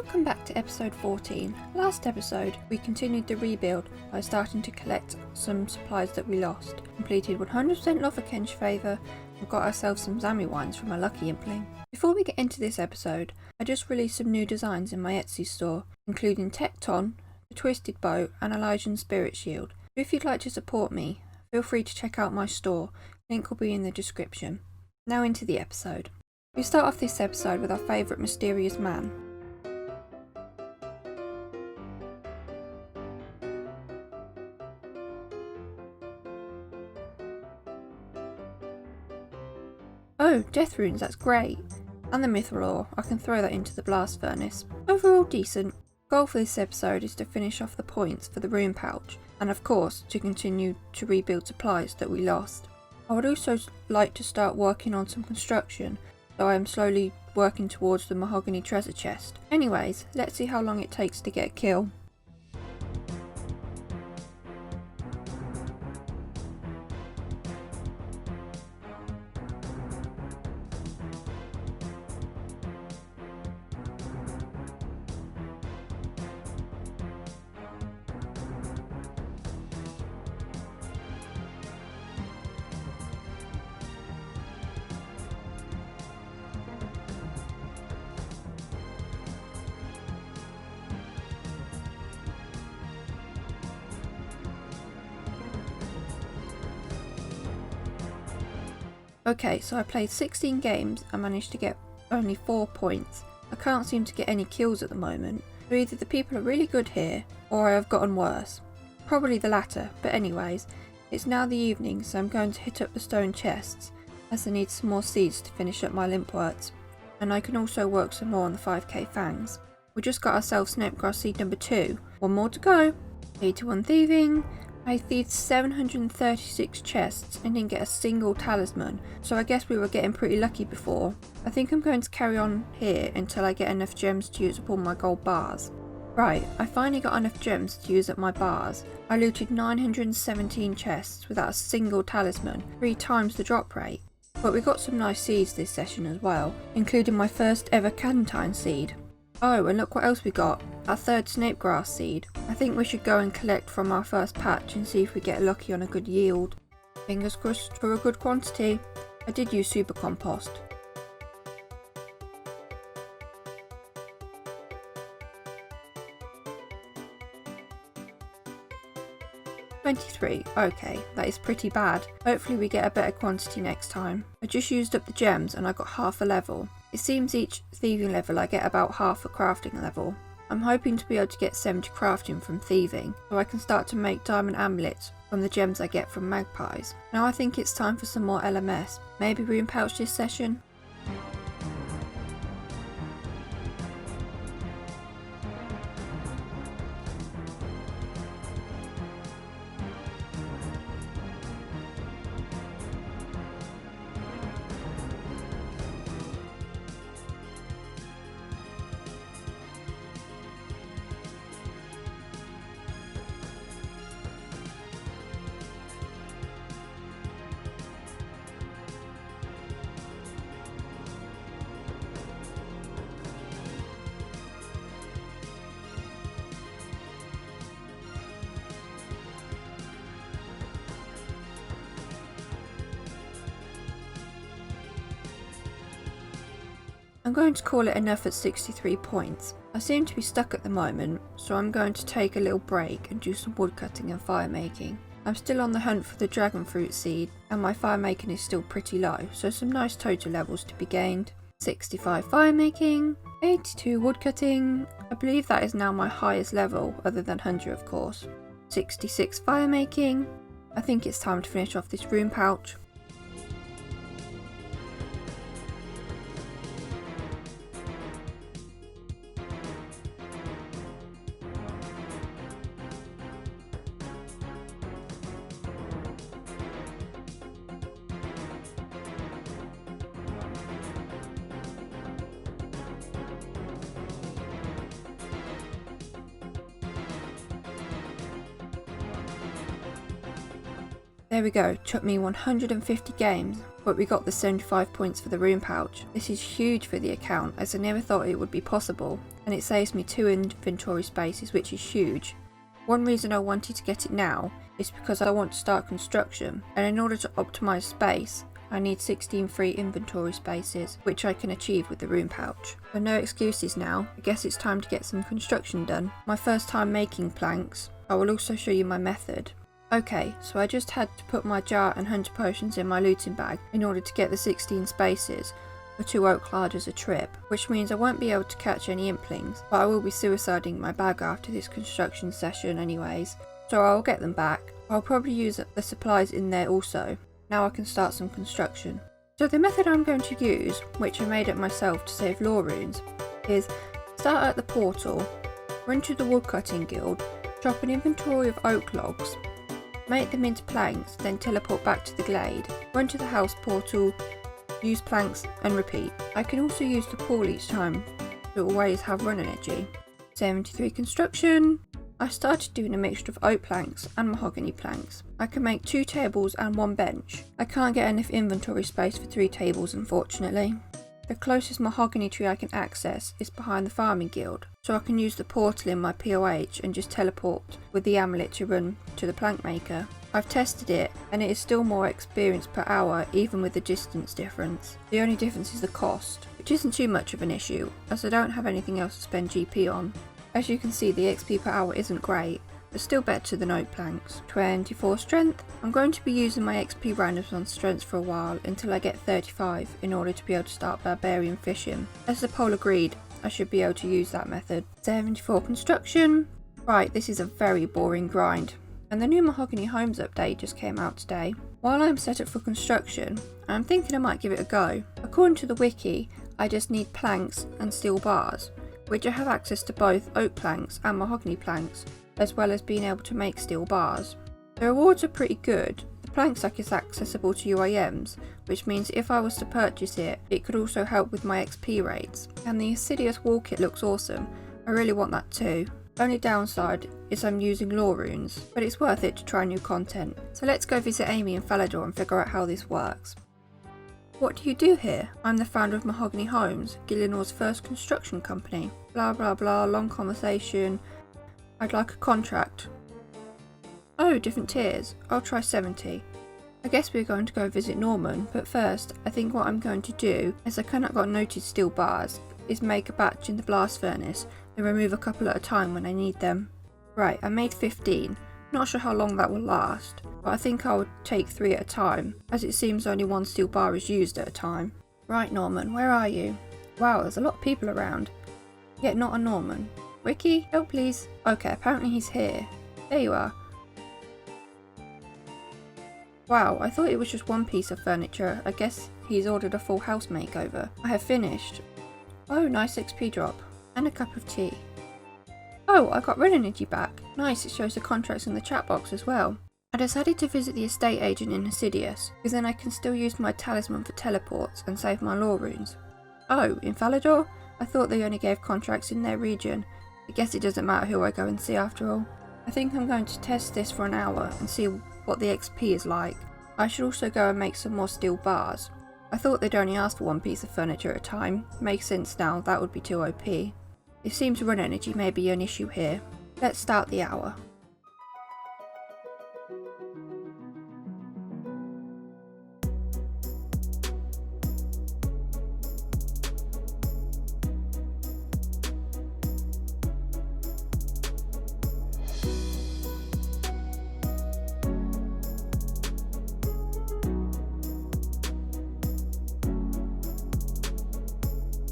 Welcome back to episode 14. Last episode, we continued the rebuild by starting to collect some supplies that we lost, completed 100% Lava Kench favour, and got ourselves some Zami wines from a lucky Impling. Before we get into this episode, I just released some new designs in my Etsy store, including Tecton, the Twisted Bow, and Elysian Spirit Shield. If you'd like to support me, feel free to check out my store, link will be in the description. Now into the episode. We start off this episode with our favourite mysterious man. Oh, death runes, that's great. And the mithril ore, I can throw that into the blast furnace. Overall decent. Goal for this episode is to finish off the points for the rune pouch, and of course to continue to rebuild supplies that we lost. I would also like to start working on some construction, so I am slowly working towards the mahogany treasure chest. Anyways, let's see how long it takes to get a kill. Okay, so I played 16 games and managed to get only 4 points. I can't seem to get any kills at the moment, so either the people are really good here, or I have gotten worse. Probably the latter, but anyways, it's now the evening, so I'm going to hit up the stone chests, as I need some more seeds to finish up my limpworts, and I can also work some more on the 5k fangs. We just got ourselves snapegrass seed number 2, one more to go. 81 thieving. I thieved 736 chests and didn't get a single talisman, so I guess we were getting pretty lucky before. I think I'm going to carry on here until I get enough gems to use up all my gold bars. Right, I finally got enough gems to use up my bars. I looted 917 chests without a single talisman, 3 times the drop rate. But we got some nice seeds this session as well, including my first ever Cantine seed. Oh, and look what else we got, our third snapegrass seed. I think we should go and collect from our first patch and see if we get lucky on a good yield. Fingers crossed for a good quantity. I did use super compost. $23, okay, that is pretty bad. Hopefully we get a better quantity next time. I just used up the gems and I got half a level. It seems each thieving level I get about half a crafting level. I'm hoping to be able to get 70 crafting from thieving, so I can start to make diamond amulets from the gems I get from magpies. Now I think it's time for some more LMS. Maybe rune pouch this session? I'm going to call it enough at 63 points. I seem to be stuck at the moment, so I'm going to take a little break and do some woodcutting and fire making. I'm still on the hunt for the dragon fruit seed, and my fire making is still pretty low, so some nice total levels to be gained. 65 fire making, 82 woodcutting, I believe that is now my highest level, other than Hunter of course. 66 fire making, I think it's time to finish off this rune pouch. There we go, took me 150 games, but we got the 75 points for the rune pouch. This is huge for the account, as I never thought it would be possible. and it saves me 2 inventory spaces, which is huge. One reason I wanted to get it now is because I want to start construction, and in order to optimise space, I need 16 free inventory spaces, which I can achieve with the rune pouch. So no excuses now, I guess it's time to get some construction done. My first time making planks. I will also show you my method. Okay, so I just had to put my jar and hunter potions in my looting bag in order to get the 16 spaces for 2 oak larders a trip, which means I won't be able to catch any implings, but I will be suiciding my bag after this construction session anyways, so I'll get them back. I'll probably use the supplies in there also. Now I can start some construction. So the method I'm going to use, which I made up myself to save lore runes, is start at the portal, run to the woodcutting guild, chop an inventory of oak logs, make them into planks, then teleport back to the glade, run to the house portal, use planks and repeat. I can also use the pool each time to always have run energy. 73 construction. I started doing a mixture of oak planks and mahogany planks. I can make 2 tables and 1 bench. I can't get enough inventory space for 3 tables unfortunately. The closest mahogany tree I can access is behind the farming guild, so I can use the portal in my POH and just teleport with the amulet to run to the plank maker. I've tested it and it is still more experience per hour even with the distance difference. The only difference is the cost, which isn't too much of an issue as I don't have anything else to spend GP on. As you can see, the XP per hour isn't great, but still better than oak planks. 24 strength. I'm going to be using my XP randoms on strength for a while until I get 35 in order to be able to start barbarian fishing. As the poll agreed, I should be able to use that method. 74 construction. Right, this is a very boring grind. And the new Mahogany Homes update just came out today. While I'm set up for construction, I'm thinking I might give it a go. According to the wiki, I just need planks and steel bars, which I have access to both oak planks and mahogany planks, as well as being able to make steel bars. The rewards are pretty good. The plank sack is accessible to UIMs, which means if I was to purchase it, it could also help with my XP rates. And the Assiduous wall kit looks awesome. I really want that too. Only downside is I'm using lore runes, but it's worth it to try new content. So let's go visit Amy in Falador and figure out how this works. What do you do here? I'm the founder of Mahogany Homes, Gillinor's first construction company. Blah blah blah, long conversation. I'd like a contract. Oh, different tiers. I'll try 70. I guess we're going to go visit Norman, but first, I think what I'm going to do, as I cannot got noted steel bars, is make a batch in the blast furnace, then remove a couple at a time when I need them. Right, I made 15. Not sure how long that will last, but I think I would take 3 at a time, as it seems only 1 steel bar is used at a time. Right Norman, where are you? Wow, there's a lot of people around. Yet not a Norman. Ricky, help please. Okay, apparently he's here. There you are. Wow, I thought it was just 1 piece of furniture. I guess he's ordered a full house makeover. I have finished. Oh, nice XP drop. And a cup of tea. Oh, I got run energy back. Nice, it shows the contracts in the chat box as well. I decided to visit the estate agent in Assiduous, because then I can still use my talisman for teleports and save my lore runes. Oh, in Falador? I thought they only gave contracts in their region. I guess it doesn't matter who I go and see after all. I think I'm going to test this for an hour and see what the XP is like. I should also go and make some more steel bars. I thought they'd only ask for 1 piece of furniture at a time. Makes sense now, that would be too OP. It seems run energy may be an issue here. Let's start the hour.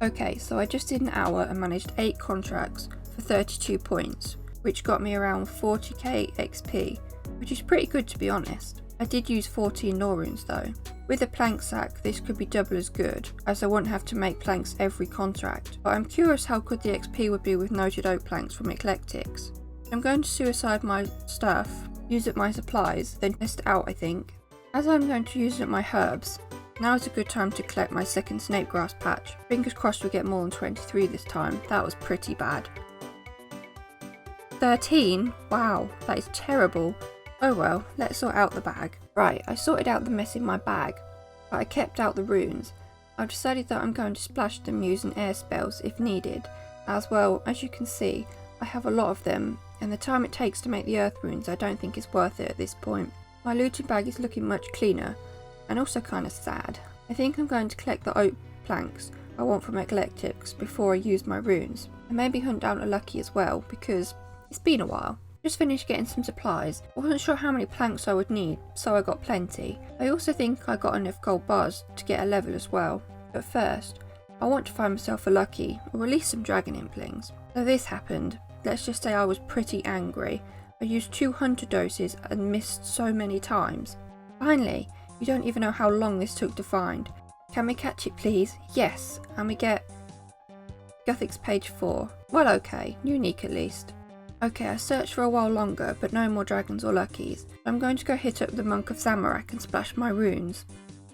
Okay, so I just did an hour and managed 8 contracts for 32 points, which got me around 40k XP, which is pretty good to be honest. I did use 14 lore runes though. With a plank sack, this could be double as good, as I wouldn't have to make planks every contract, but I'm curious how good the XP would be with noted oak planks from Eclectics. I'm going to suicide my stuff, use up my supplies, then test it out I think. As I'm going to use up my herbs, now is a good time to collect my second snake grass patch. Fingers crossed we get more than 23 this time, that was pretty bad. 13? Wow, that is terrible. Oh well, let's sort out the bag. Right, I sorted out the mess in my bag, but I kept out the runes. I've decided that I'm going to splash them using air spells if needed, As well, as you can see, I have a lot of them, and the time it takes to make the earth runes I don't think is worth it at this point. My looting bag is looking much cleaner, and also kind of sad. I think I'm going to collect the oak planks I want from Eclectics before I use my runes, and maybe hunt down a lucky as well, because it's been a while. Just finished getting some supplies. I wasn't sure how many planks I would need, so I got plenty. I also think I got enough gold bars to get a level as well. But first, I want to find myself a lucky, or release some dragon implings. So this happened. Let's just say I was pretty angry. I used 2 hunter doses and missed so many times. Finally, you don't even know how long this took to find. Can we catch it please? Yes, and we get Guthix page 4. Well okay, unique at least. Okay, I searched for a while longer, but no more dragons or luckies. I'm going to go hit up the Monk of Zamorak and splash my runes.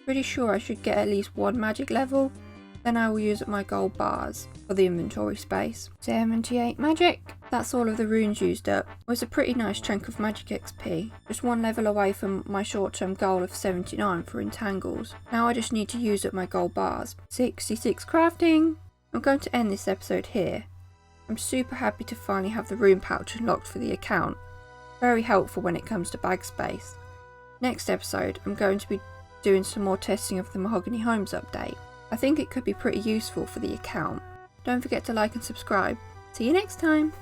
Pretty sure I should get at least 1 magic level, then I will use up my gold bars for the inventory space. 78 magic! That's all of the runes used up. It was a pretty nice chunk of magic XP, just 1 level away from my short-term goal of 79 for entangles. Now I just need to use up my gold bars. 66 crafting! I'm going to end this episode here. I'm super happy to finally have the rune pouch unlocked for the account. Very helpful when it comes to bag space. Next episode, I'm going to be doing some more testing of the Mahogany Homes update. I think it could be pretty useful for the account. Don't forget to like and subscribe. See you next time!